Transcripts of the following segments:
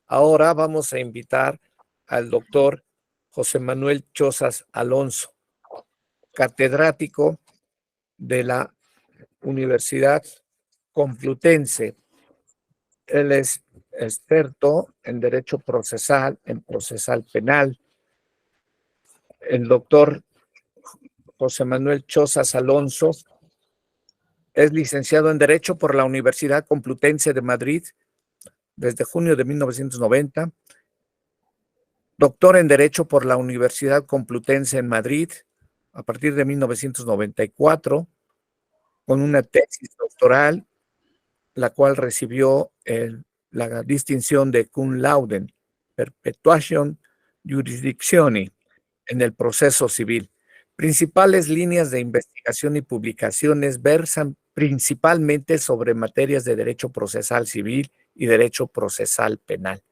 Ahora vamos a invitar al doctor José Manuel Chozas Alonso, catedrático de la Universidad Complutense. Él es experto en Derecho Procesal, en Procesal Penal. El doctor José Manuel Chozas Alonso es licenciado en Derecho por la Universidad Complutense de Madrid desde junio de 1990, doctor en Derecho por la Universidad Complutense en Madrid a partir de 1994, con una tesis doctoral, la cual recibió la distinción de cum laude, perpetuation jurisdictioni, en el proceso civil. Principales líneas de investigación y publicaciones versan principalmente sobre materias de derecho procesal civil y derecho procesal penal.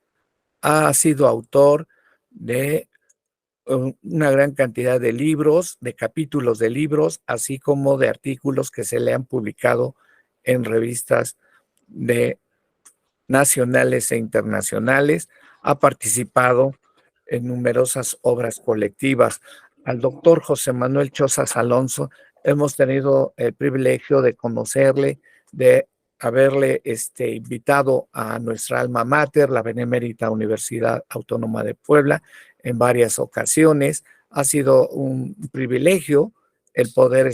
Ha sido autor de una gran cantidad de libros, de capítulos de libros, así como de artículos que se le han publicado en revistas nacionales e internacionales. Ha participado en numerosas obras colectivas. Al doctor José Manuel Chozas Alonso hemos tenido el privilegio de conocerle, de haberle invitado a nuestra alma mater, la Benemérita Universidad Autónoma de Puebla, en varias ocasiones. Ha sido un privilegio el poder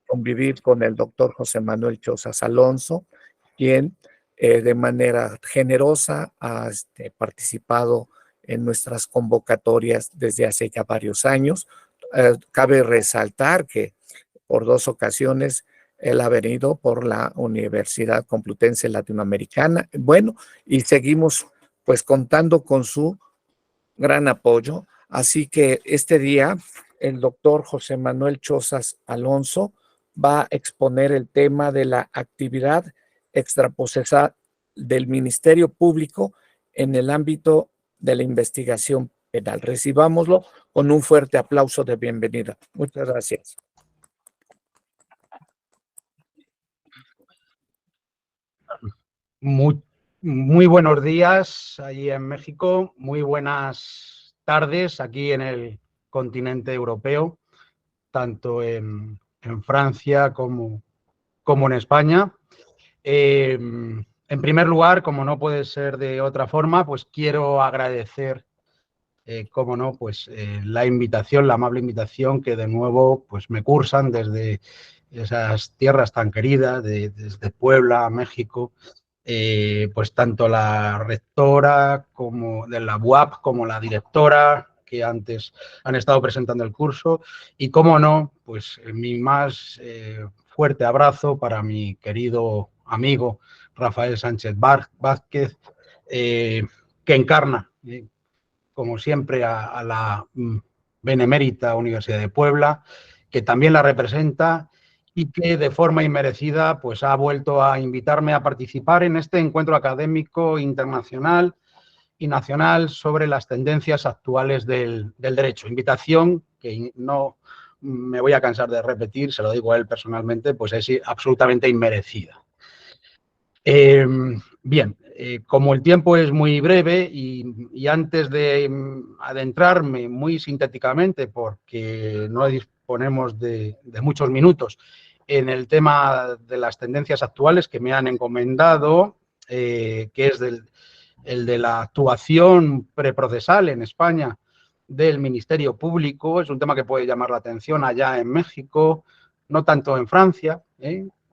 convivir con el doctor José Manuel Chozas Alonso, quien de manera generosa ha participado en nuestras convocatorias desde hace ya varios años. Cabe resaltar que por 2 ocasiones él ha venido por la Universidad Complutense Latinoamericana. Bueno, y seguimos pues contando con su gran apoyo. Así que este día el doctor José Manuel Chozas Alonso va a exponer el tema de la actividad extraprocesal del Ministerio Público en el ámbito de la investigación penal. Recibámoslo con un fuerte aplauso de bienvenida. Muchas gracias. Muy buenos días allí en México, muy buenas tardes aquí en el continente europeo, tanto en Francia como en España. En primer lugar, como no puede ser de otra forma, pues quiero agradecer, cómo no, pues la invitación, la amable invitación que de nuevo pues me cursan desde esas tierras tan queridas, desde Puebla, México. Pues tanto la rectora como de la UAP como la directora que antes han estado presentando el curso y, cómo no, pues mi más fuerte abrazo para mi querido amigo Rafael Sánchez Vázquez, que encarna, como siempre, a la Benemérita Universidad de Puebla, que también la representa y que de forma inmerecida pues ha vuelto a invitarme a participar en este encuentro académico internacional y nacional sobre las tendencias actuales del derecho. Invitación que no me voy a cansar de repetir, se lo digo a él personalmente, pues es absolutamente inmerecida. Bien, como el tiempo es muy breve y antes de adentrarme muy sintéticamente, porque no disponemos de muchos minutos, en el tema de las tendencias actuales que me han encomendado, que es el de la actuación preprocesal en España del Ministerio Público. Es un tema que puede llamar la atención allá en México, no tanto en Francia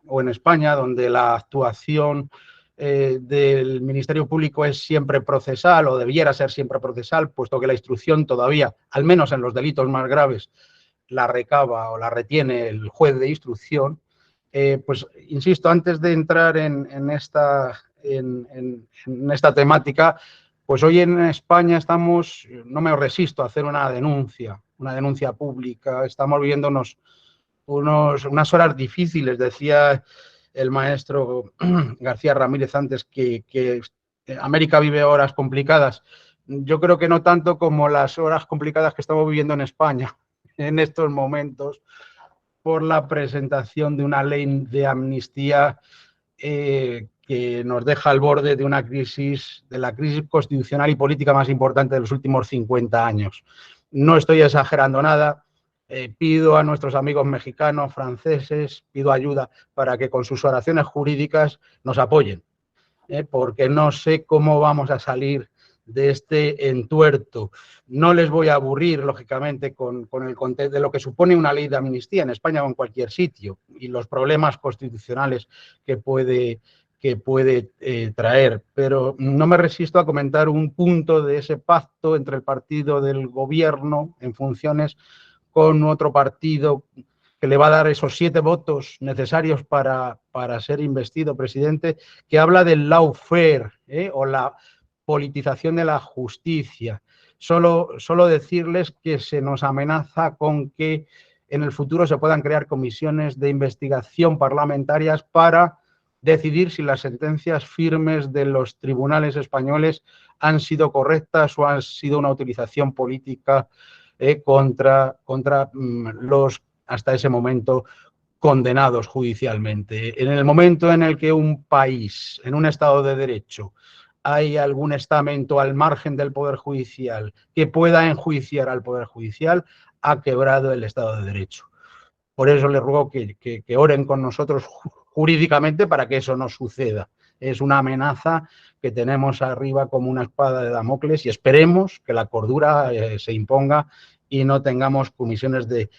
o en España, donde la actuación del Ministerio Público es siempre procesal o debiera ser siempre procesal, puesto que la instrucción todavía, al menos en los delitos más graves, la recaba o la retiene el juez de instrucción. Pues insisto, antes de entrar en esta temática, pues hoy en España estamos, no me resisto a hacer una denuncia pública. Estamos viviendo unas horas difíciles. Decía el maestro García Ramírez antes que América vive horas complicadas. Yo creo que no tanto como las horas complicadas que estamos viviendo en España en estos momentos por la presentación de una ley de amnistía que que nos deja al borde de una crisis, de la crisis constitucional y política más importante de los últimos 50 años. No estoy exagerando nada. Pido a nuestros amigos mexicanos, franceses, pido ayuda para que con sus oraciones jurídicas nos apoyen, porque no sé cómo vamos a salir de este entuerto. No les voy a aburrir, lógicamente, con el contexto de lo que supone una ley de amnistía en España o en cualquier sitio y los problemas constitucionales que puede traer, pero no me resisto a comentar un punto de ese pacto entre el partido del gobierno en funciones con otro partido que le va a dar esos 7 votos necesarios para ser investido presidente, que habla del lawfare, o la politización de la justicia. Solo decirles que se nos amenaza con que en el futuro se puedan crear comisiones de investigación parlamentarias para decidir si las sentencias firmes de los tribunales españoles han sido correctas o han sido una utilización política contra los, hasta ese momento, condenados judicialmente. En el momento en el que un país, en un Estado de Derecho, hay algún estamento al margen del Poder Judicial que pueda enjuiciar al Poder Judicial, ha quebrado el Estado de Derecho. Por eso les ruego que oren con nosotros jurídicamente para que eso no suceda. Es una amenaza que tenemos arriba como una espada de Damocles y esperemos que la cordura se imponga y no tengamos comisiones de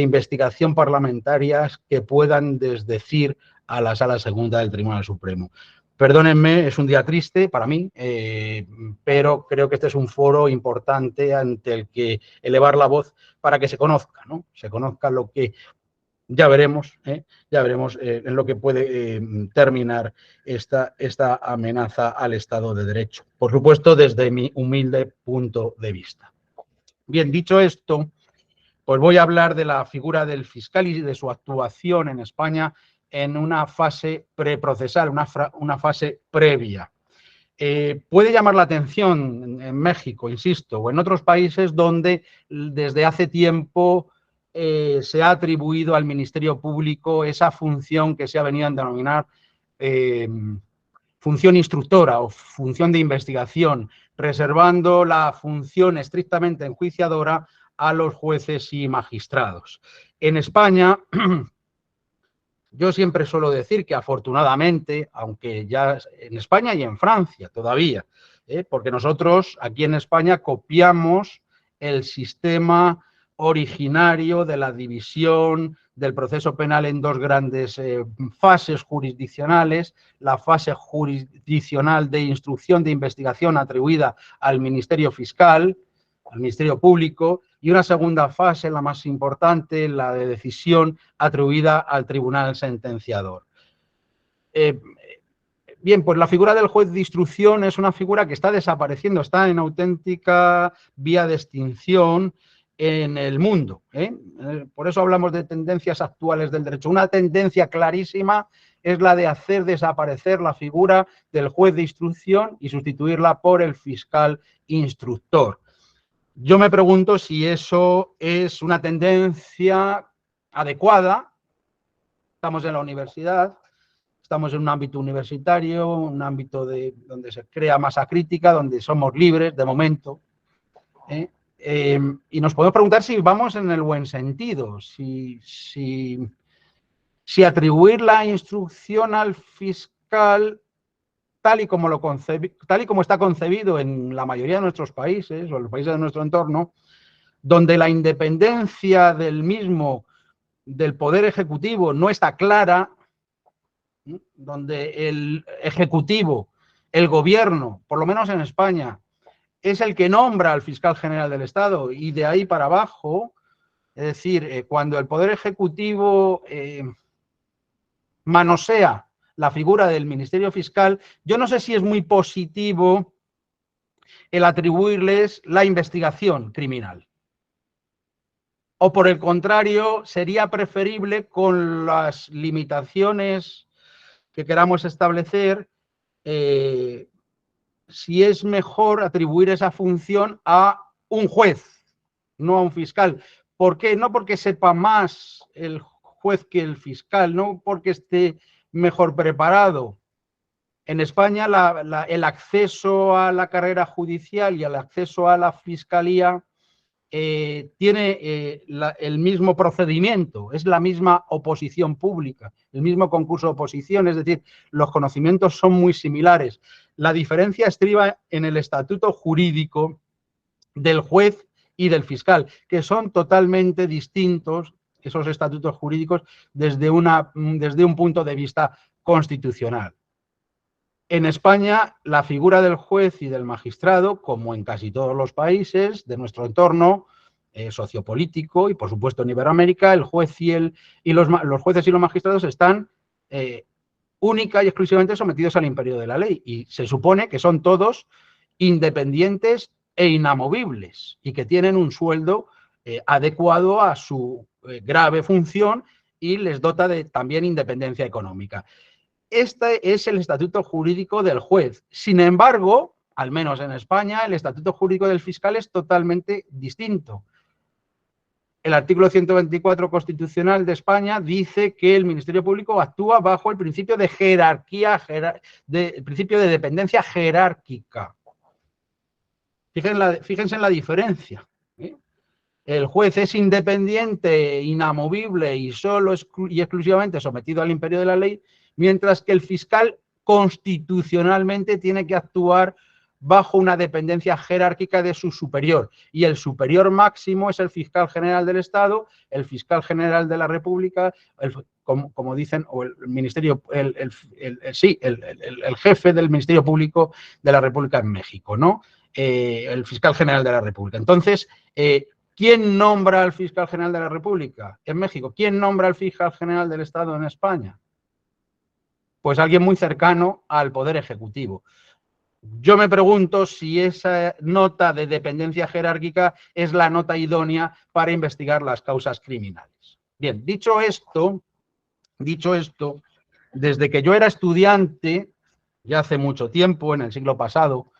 investigación parlamentarias que puedan desdecir a la Sala Segunda del Tribunal Supremo. Perdónenme, es un día triste para mí, pero creo que este es un foro importante ante el que elevar la voz para que se conozca, ¿no? Se conozca lo que ya veremos en lo que puede terminar esta amenaza al Estado de Derecho. Por supuesto, desde mi humilde punto de vista. Bien, dicho esto, pues voy a hablar de la figura del fiscal y de su actuación en España en una fase preprocesal, una fase previa. Puede llamar la atención en México, insisto, o en otros países donde desde hace tiempo se ha atribuido al Ministerio Público esa función que se ha venido a denominar función instructora o función de investigación, reservando la función estrictamente enjuiciadora a los jueces y magistrados. En España, yo siempre suelo decir que afortunadamente, aunque ya en España y en Francia todavía, porque nosotros aquí en España copiamos el sistema originario de la división del proceso penal en 2 grandes fases jurisdiccionales, la fase jurisdiccional de instrucción de investigación atribuida al Ministerio Fiscal, al Ministerio Público, y una segunda fase, la más importante, la de decisión atribuida al Tribunal Sentenciador. Bien, pues la figura del juez de instrucción es una figura que está desapareciendo, está en auténtica vía de extinción en el mundo. Por eso hablamos de tendencias actuales del derecho. Una tendencia clarísima es la de hacer desaparecer la figura del juez de instrucción y sustituirla por el fiscal instructor. Yo me pregunto si eso es una tendencia adecuada. Estamos en la universidad, estamos en un ámbito universitario, un ámbito donde se crea masa crítica, donde somos libres de momento. Y nos podemos preguntar si vamos en el buen sentido, si atribuir la instrucción al fiscal tal y como está concebido en la mayoría de nuestros países o en los países de nuestro entorno, donde la independencia del mismo, del poder ejecutivo, no está clara, donde el ejecutivo, el gobierno, por lo menos en España, es el que nombra al fiscal general del Estado y de ahí para abajo, es decir, cuando el poder ejecutivo manosea la figura del Ministerio Fiscal, yo no sé si es muy positivo el atribuirles la investigación criminal. O por el contrario, sería preferible, con las limitaciones que queramos establecer, si es mejor atribuir esa función a un juez, no a un fiscal. ¿Por qué? No porque sepa más el juez que el fiscal, no porque esté mejor preparado, En España el acceso a la carrera judicial y el acceso a la fiscalía tiene el mismo procedimiento, es la misma oposición pública, el mismo concurso de oposición, es decir, los conocimientos son muy similares. La diferencia estriba en el estatuto jurídico del juez y del fiscal, que son totalmente distintos esos estatutos jurídicos desde un punto de vista constitucional. En España, la figura del juez y del magistrado, como en casi todos los países de nuestro entorno sociopolítico y, por supuesto, en Iberoamérica, el juez los jueces y los magistrados están única y exclusivamente sometidos al imperio de la ley y se supone que son todos independientes e inamovibles y que tienen un sueldo adecuado a su grave función y les dota de también independencia económica. Este es el estatuto jurídico del juez. Sin embargo, al menos en España, el estatuto jurídico del fiscal es totalmente distinto. El artículo 124 constitucional de España dice que el Ministerio Público actúa bajo el principio de jerarquía, el principio de dependencia jerárquica. Fíjense en la diferencia. El juez es independiente, inamovible y solo y exclusivamente sometido al imperio de la ley, mientras que el fiscal constitucionalmente tiene que actuar bajo una dependencia jerárquica de su superior. Y el superior máximo es el fiscal general del Estado, el fiscal general de la República, como dicen, o el ministerio, el jefe del Ministerio Público de la República en México, ¿no? El fiscal general de la República. Entonces, ¿quién nombra al fiscal general de la República en México? ¿Quién nombra al fiscal general del Estado en España? Pues alguien muy cercano al Poder Ejecutivo. Yo me pregunto si esa nota de dependencia jerárquica es la nota idónea para investigar las causas criminales. Bien, dicho esto, desde que yo era estudiante, ya hace mucho tiempo, en el siglo pasado,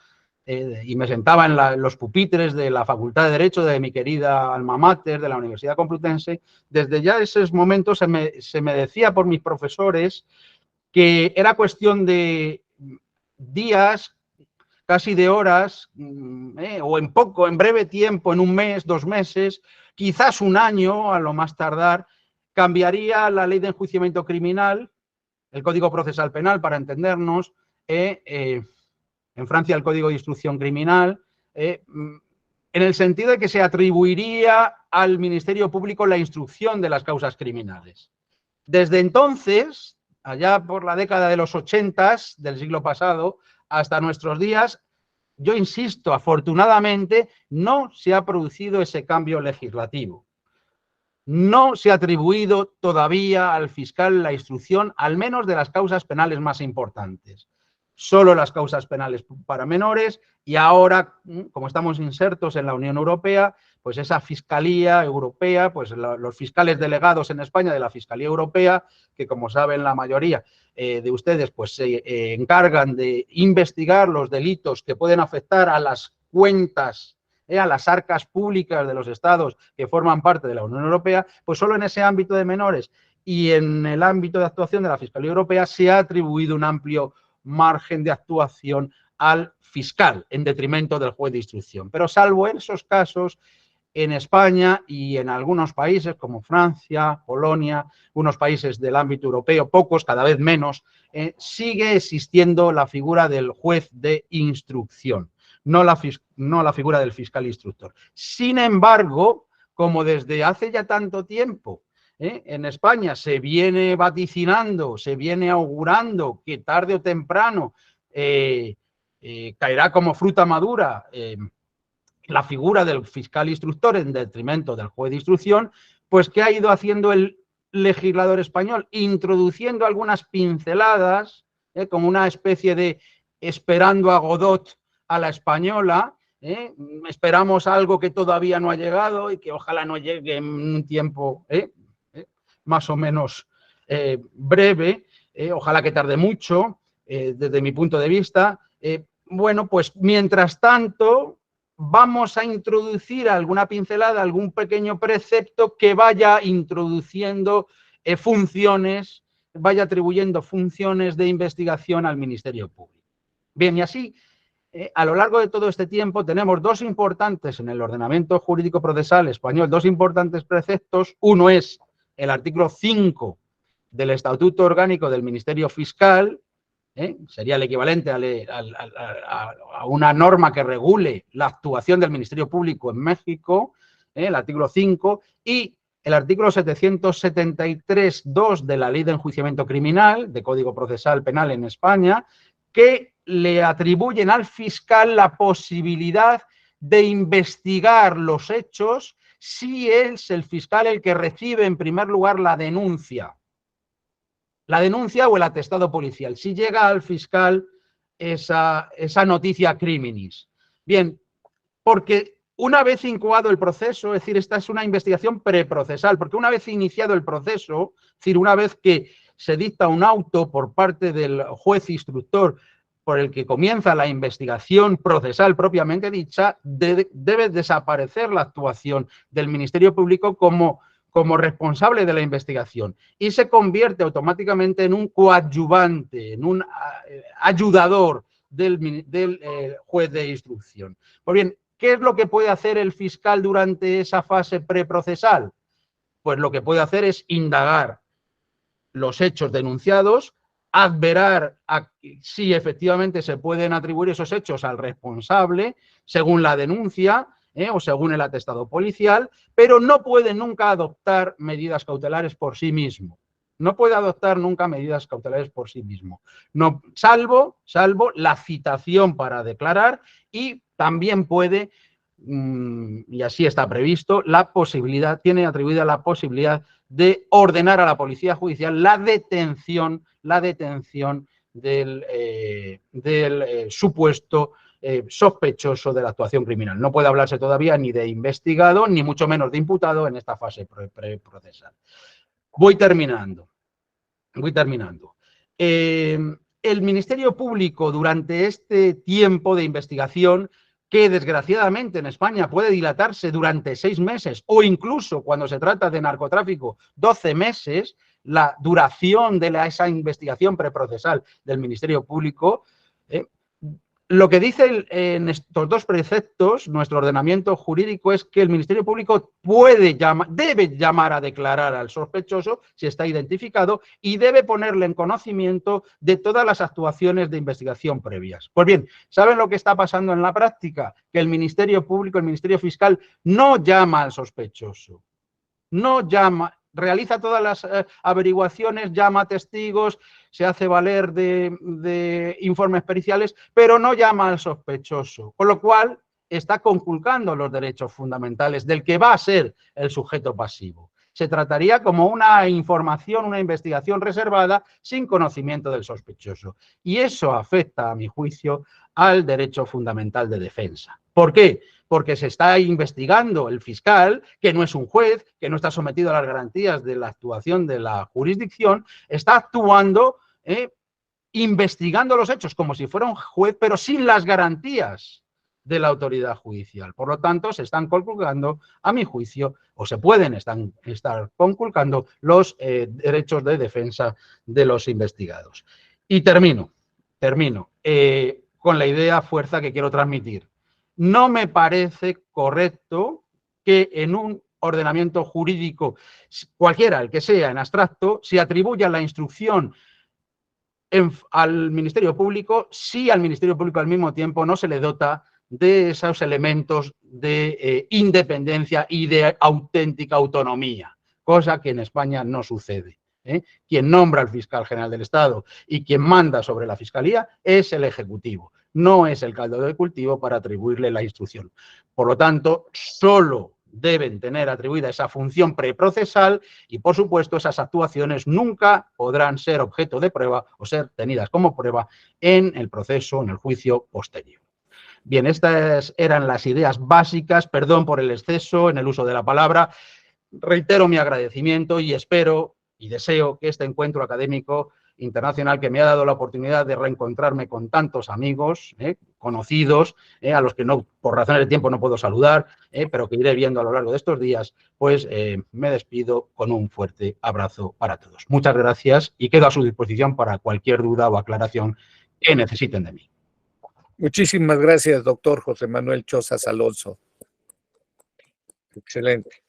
y me sentaba en los pupitres de la Facultad de Derecho de mi querida alma mater, de la Universidad Complutense, desde ya esos momentos se me decía por mis profesores que era cuestión de días, casi de horas, o en breve tiempo, en un mes, 2 meses, quizás un año, a lo más tardar, cambiaría la ley de enjuiciamiento criminal, el Código Procesal Penal, para entendernos, en Francia el Código de Instrucción Criminal, en el sentido de que se atribuiría al Ministerio Público la instrucción de las causas criminales. Desde entonces, allá por la década de los 80 del siglo pasado, hasta nuestros días, yo insisto, afortunadamente no se ha producido ese cambio legislativo. No se ha atribuido todavía al fiscal la instrucción, al menos de las causas penales más importantes. Solo las causas penales para menores y ahora, como estamos insertos en la Unión Europea, pues esa Fiscalía Europea, pues los fiscales delegados en España de la Fiscalía Europea, que como saben la mayoría de ustedes, pues se encargan de investigar los delitos que pueden afectar a las cuentas, a las arcas públicas de los estados que forman parte de la Unión Europea, pues solo en ese ámbito de menores y en el ámbito de actuación de la Fiscalía Europea se ha atribuido un amplio margen de actuación al fiscal en detrimento del juez de instrucción. Pero salvo en esos casos, en España y en algunos países como Francia, Polonia, unos países del ámbito europeo, pocos, cada vez menos, sigue existiendo la figura del juez de instrucción, no la figura del fiscal instructor. Sin embargo, como desde hace ya tanto tiempo en España se viene vaticinando, se viene augurando que tarde o temprano caerá como fruta madura la figura del fiscal instructor en detrimento del juez de instrucción, pues ¿qué ha ido haciendo el legislador español? Introduciendo algunas pinceladas, como una especie de esperando a Godot a la española, esperamos algo que todavía no ha llegado y que ojalá no llegue en un tiempo más o menos breve, ojalá que tarde mucho, desde mi punto de vista. Bueno, pues mientras tanto vamos a introducir alguna pincelada, algún pequeño precepto que vaya introduciendo funciones vaya atribuyendo funciones de investigación al Ministerio Público. Bien, y así, a lo largo de todo este tiempo tenemos dos importantes en el ordenamiento jurídico procesal español, dos importantes preceptos. Uno es el artículo 5 del Estatuto Orgánico del Ministerio Fiscal, sería el equivalente a una norma que regule la actuación del Ministerio Público en México, el artículo 5, y el artículo 773.2 de la Ley de Enjuiciamiento Criminal, de Código Procesal Penal en España, que le atribuyen al fiscal la posibilidad de investigar los hechos si es el fiscal el que recibe en primer lugar la denuncia o el atestado policial, si llega al fiscal esa noticia criminis. Bien, porque una vez incoado el proceso, es decir, esta es una investigación preprocesal, porque una vez iniciado el proceso, es decir, una vez que se dicta un auto por parte del juez instructor por el que comienza la investigación procesal propiamente dicha, debe desaparecer la actuación del Ministerio Público como responsable de la investigación y se convierte automáticamente en un coadyuvante, en un ayudador del juez de instrucción. Pues bien, ¿qué es lo que puede hacer el fiscal durante esa fase preprocesal? Pues lo que puede hacer es indagar los hechos denunciados, adverar si efectivamente se pueden atribuir esos hechos al responsable según la denuncia o según el atestado policial, pero no puede nunca adoptar medidas cautelares por sí mismo. No puede adoptar nunca medidas cautelares por sí mismo, no, salvo la citación para declarar, y también puede, y así está previsto, tiene atribuida la posibilidad de ordenar a la Policía Judicial la detención del supuesto sospechoso de la actuación criminal. No puede hablarse todavía ni de investigado, ni mucho menos de imputado en esta fase preprocesal. Voy terminando. El Ministerio Público, durante este tiempo de investigación, que desgraciadamente en España puede dilatarse durante 6 meses o incluso cuando se trata de narcotráfico 12 meses, la duración de esa investigación preprocesal del Ministerio Público, lo que dice en estos dos preceptos nuestro ordenamiento jurídico es que el Ministerio Público debe llamar a declarar al sospechoso si está identificado y debe ponerle en conocimiento de todas las actuaciones de investigación previas. Pues bien, ¿saben lo que está pasando en la práctica? Que el Ministerio Público, el Ministerio Fiscal, no llama al sospechoso, no llama, realiza todas las averiguaciones, llama a testigos, se hace valer de informes periciales, pero no llama al sospechoso, con lo cual está conculcando los derechos fundamentales del que va a ser el sujeto pasivo. Se trataría como una información, una investigación reservada sin conocimiento del sospechoso. Y eso afecta, a mi juicio, al derecho fundamental de defensa. ¿Por qué? Porque se está investigando el fiscal, que no es un juez, que no está sometido a las garantías de la actuación de la jurisdicción, está actuando, investigando los hechos como si fuera un juez, pero sin las garantías de la autoridad judicial. Por lo tanto, se están conculcando, a mi juicio, o se pueden estar conculcando los derechos de defensa de los investigados. Y termino con la idea fuerza que quiero transmitir. No me parece correcto que en un ordenamiento jurídico, cualquiera, el que sea, en abstracto, se atribuya la instrucción al Ministerio Público si al Ministerio Público al mismo tiempo no se le dota de esos elementos de independencia y de auténtica autonomía, cosa que en España no sucede. Quien nombra al fiscal general del Estado y quien manda sobre la Fiscalía es el Ejecutivo, no es el caldo de cultivo para atribuirle la instrucción. Por lo tanto, solo deben tener atribuida esa función preprocesal y, por supuesto, esas actuaciones nunca podrán ser objeto de prueba o ser tenidas como prueba en el proceso, en el juicio posterior. Bien, estas eran las ideas básicas. Perdón por el exceso en el uso de la palabra. Reitero mi agradecimiento y espero y deseo que este encuentro académico internacional que me ha dado la oportunidad de reencontrarme con tantos amigos, conocidos, a los que no, por razones de tiempo no puedo saludar, pero que iré viendo a lo largo de estos días, pues me despido con un fuerte abrazo para todos. Muchas gracias y quedo a su disposición para cualquier duda o aclaración que necesiten de mí. Muchísimas gracias, doctor José Manuel Chozas Alonso. Excelente.